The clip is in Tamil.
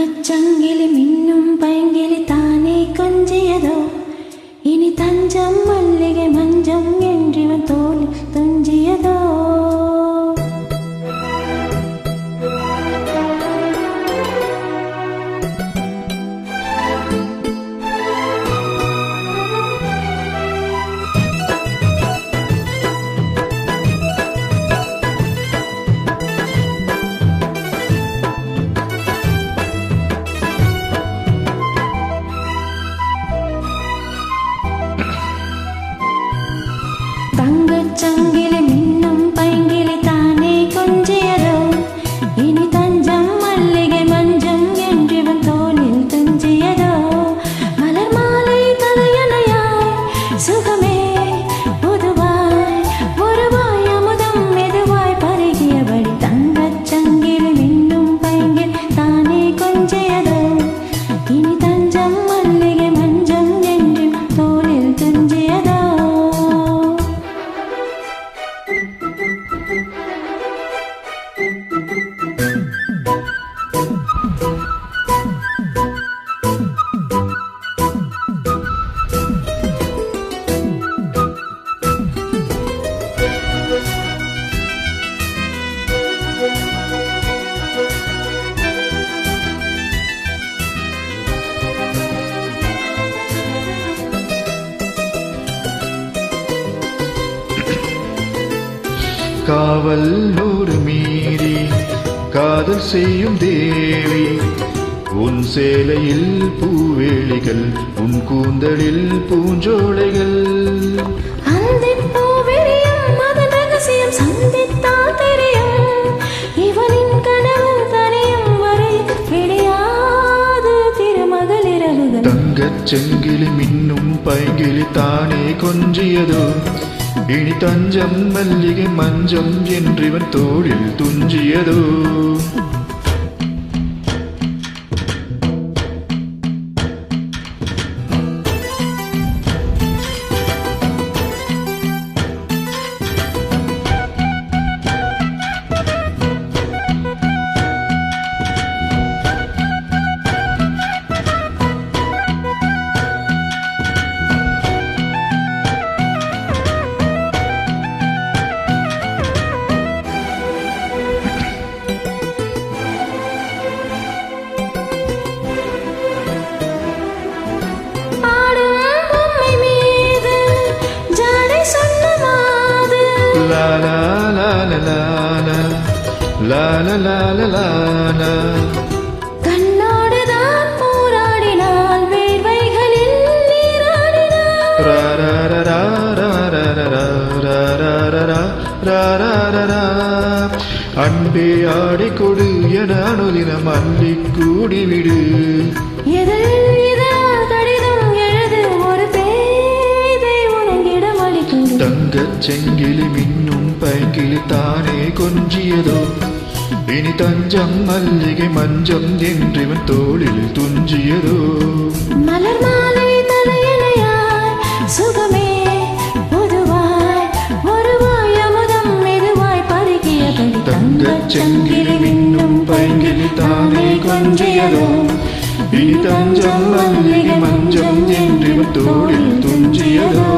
தங்கச்சங்கிலி மின்னும் பைங்கிலி தானே கொஞ்சியதோ இனி தஞ்சம் மல்லிகை மஞ்சம் என்றிவன் தோல் துஞ்சியதோ. தங்கச்சங்கிலி மின்னும் பைங்கிலி தானே கொஞ்சியதோ இனி தஞ்சம் மல்லிகை மஞ்சம் என்றிவன் தோளில் துஞ்சியதோ. மலர் மாலை தலையணையாய் சுகமே பொதுவாய் ஒருவாய் அமுதம் மெதுவாய் பருகியபடி தங்கச்சங்கிலி மின்னும் பைங்கிலி தானே கொஞ்சியதோ இனி தஞ்சம் மல்லிகை மஞ்சம் என்றிவன் தோளில் துஞ்சியதோ. காவல் நூறு மீறி காதல் செய்யும் தேவி உன் சேலையில் பூவேளிகள் உன் கூந்தலில் பூஞ்சோலைகள். அந்திப் பூவிரியும் அதன் ரகசியம் சந்தித்தால் தெரியும் இவனின் கனவு தனியும் வரை விடியாது திருமகள் இரவுகள். தங்கச் செங்கிலி மின்னும் பைங்கிலி தானே கொஞ்சியதோ இனி தஞ்சம் மல்லிகை மஞ்சம் என்றிவன் தோளில் துஞ்சியதோ. La la la la la la la la la la la. கண்ணோடுதான் போராடினால் வேர்வைகளில் நீராடினாள். Ra ra ra ra ra ra ra ra ra ra ra ra ra ra ra. அன்பே ஆடிக்கொடு என அனுதினம் அள்ளி கூடிவிடு. தங்கச் செங்கிலி மின்னும் பைங்கிலி தானே கொஞ்சியதோ இனி தஞ்சம் மல்லிகை மஞ்சம் என்றிவன் தோளில் துஞ்சியதோ. மலர் மாலை தலையணையாய் சுகமே பொதுவாய் ஒருவாய் அமுதம் மெதுவாய் பருகியபடி தங்கச் செங்கிலி மின்னும் பைங்கிலி தானே கொஞ்சியதோ இனி தஞ்சம் மல்லிகை மஞ்சம் என்றிவன் தோளில் துஞ்சியதோ.